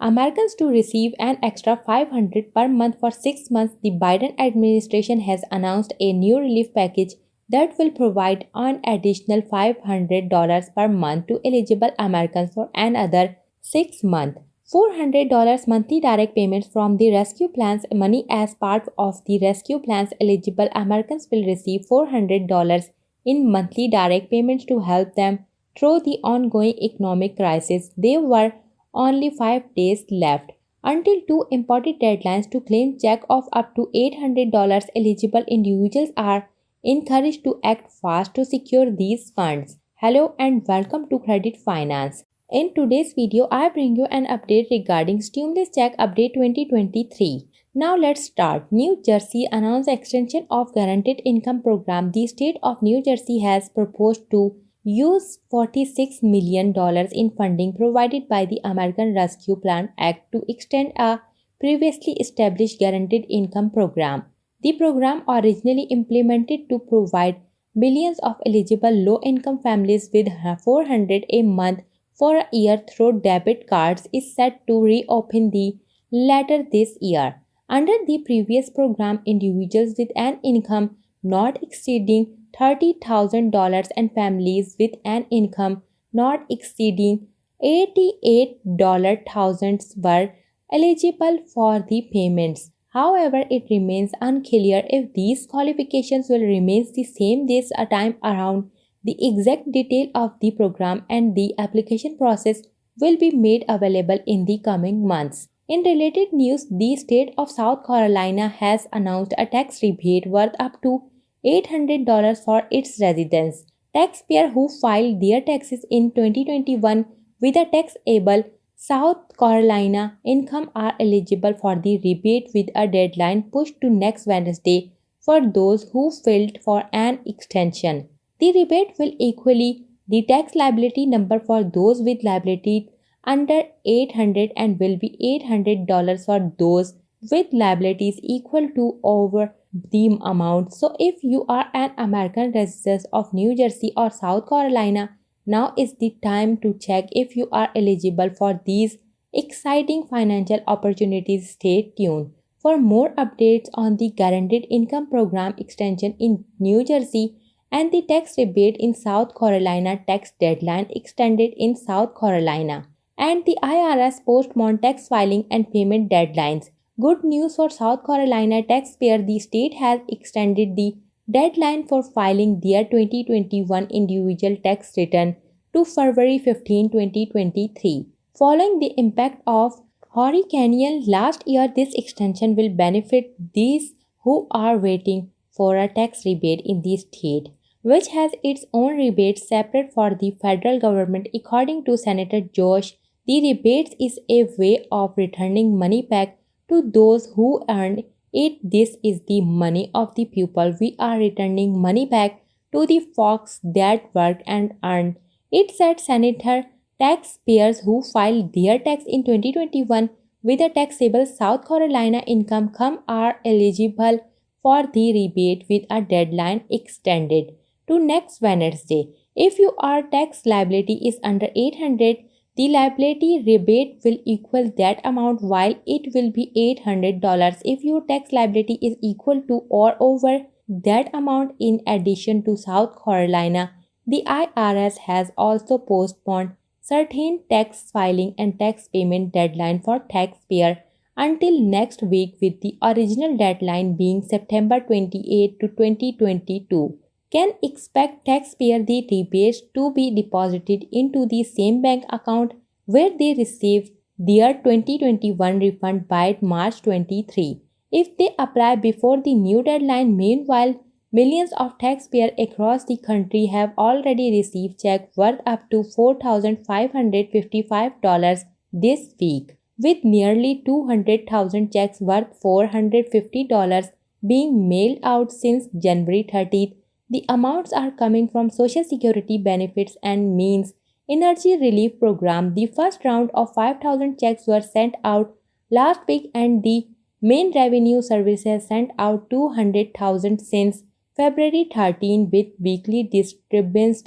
Americans to receive an extra $500 per month for 6 months. The Biden administration has announced a new relief package that will provide an additional $500 per month to eligible Americans for another 6 months. $400 monthly direct payments from the rescue plan's money. As part of the rescue plans, eligible Americans will receive $400 in monthly direct payments to help them through the ongoing economic crisis. There were only 5 days left until two important deadlines to claim check of up to $800. Eligible individuals are encouraged to act fast to secure these funds. Hello and welcome to Credit Finance. In today's video, I bring you an update regarding Stimulus Check Update 2023. Now let's start. New Jersey announced extension of Guaranteed Income Program. The state of New Jersey has proposed to use $46 million in funding provided by the American Rescue Plan Act to extend a previously established Guaranteed Income Program. The program, originally implemented to provide millions of eligible low-income families with $400 a month for a year through debit cards, is set to reopen the later this year. Under the previous program, individuals with an income not exceeding $30,000 and families with an income not exceeding $88,000 were eligible for the payments. However, it remains unclear if these qualifications will remain the same this time around. The exact detail of the program and the application process will be made available in the coming months. In related news, the state of South Carolina has announced a tax rebate worth up to $800 for its residents. Taxpayers who filed their taxes in 2021 with a taxable South Carolina income are eligible for the rebate, with a deadline pushed to next Wednesday for those who filed for an extension. The rebate will equally the tax liability number for those with liability under $800 and will be $800 for those with liabilities equal to over the amount. So if you are an American resident of New Jersey or South Carolina, now is the time to check if you are eligible for these exciting financial opportunities. Stay tuned for more updates on the Guaranteed Income Program extension in New Jersey and the tax rebate in South Carolina. Tax deadline extended in South Carolina, and the IRS postponed tax filing and payment deadlines. Good news for South Carolina taxpayers. The state has extended the deadline for filing their 2021 individual tax return to February 15, 2023. Following the impact of Hurricane Ian last year, this extension will benefit these who are waiting for a tax rebate in the state, which has its own rebates separate for the federal government. According to Senator Josh, the rebates is a way of returning money back to those who earned it. This is the money of the people. We are returning money back to the folks that worked and earned it, said Senator. Taxpayers who filed their tax in 2021 with a taxable South Carolina income are eligible for the rebate, with a deadline extended to next Wednesday. If your tax liability is under $800, the liability rebate will equal that amount, while it will be $800 if your tax liability is equal to or over that amount. In addition to South Carolina, the IRS has also postponed certain tax filing and tax payment deadline for taxpayers until next week, with the original deadline being September 28 to 2022. Can expect taxpayers the rebates to be deposited into the same bank account where they received their 2021 refund by March 23 if they apply before the new deadline. Meanwhile, millions of taxpayers across the country have already received checks worth up to $4,555 this week, with nearly 200,000 checks worth $450 being mailed out since January 30th. The amounts are coming from Social Security benefits and Means Energy Relief Program. The first round of 5,000 checks were sent out last week, and the Main Revenue Service has sent out 200,000 since February 13, with weekly distributions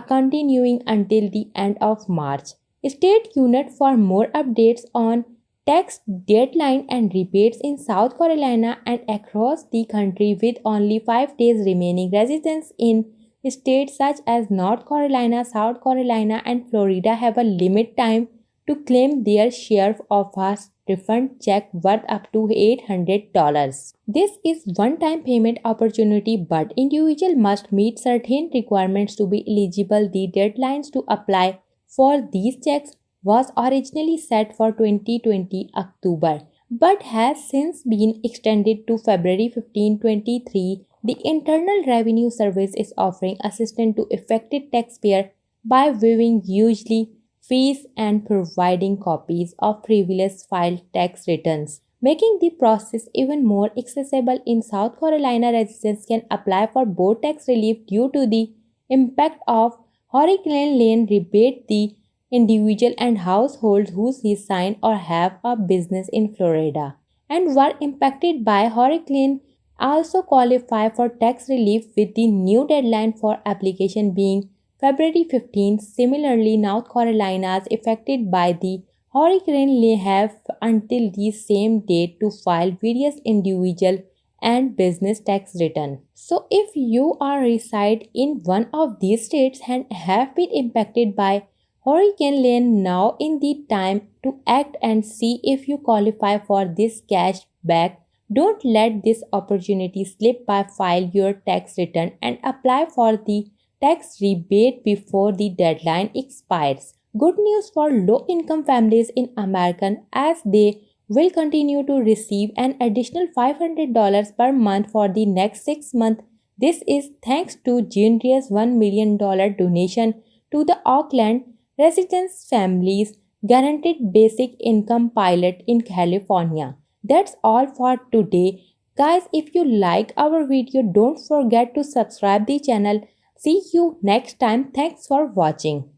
continuing until the end of March. Stay tuned for more updates on tax deadline and rebates in South Carolina and across the country with only 5 days remaining. Residents in states such as North Carolina, South Carolina, and Florida have a limit time to claim their share of a refund check worth up to $800. This is one-time payment opportunity, but individual must meet certain requirements to be eligible. The deadlines to apply for these checks was originally set for 2020 October, but has since been extended to February 15, 2023. The Internal Revenue Service is offering assistance to affected taxpayers by waiving usually fees and providing copies of previous filed tax returns, making the process even more accessible. In South Carolina, residents can apply for board tax relief due to the impact of Hurricane Lane rebate. The individual and households who reside or have a business in Florida and were impacted by Hurricane also qualify for tax relief, with the new deadline for application being February 15. Similarly, North Carolina's affected by the hurricane may have until the same date to file various individual and business tax return. So if you are reside in one of these states and have been impacted by Hurricane Lane, now in the time to act and see if you qualify for this cash back. Don't let this opportunity slip by. File your tax return and apply for the tax rebate before the deadline expires. Good news for low-income families in America, as they will continue to receive an additional $500 per month for the next 6 months. This is thanks to generous $1 million donation to the Auckland Residents Families Guaranteed Basic Income Pilot in California. That's all for today. Guys, if you like our video, don't forget to subscribe the channel. See you next time. Thanks for watching.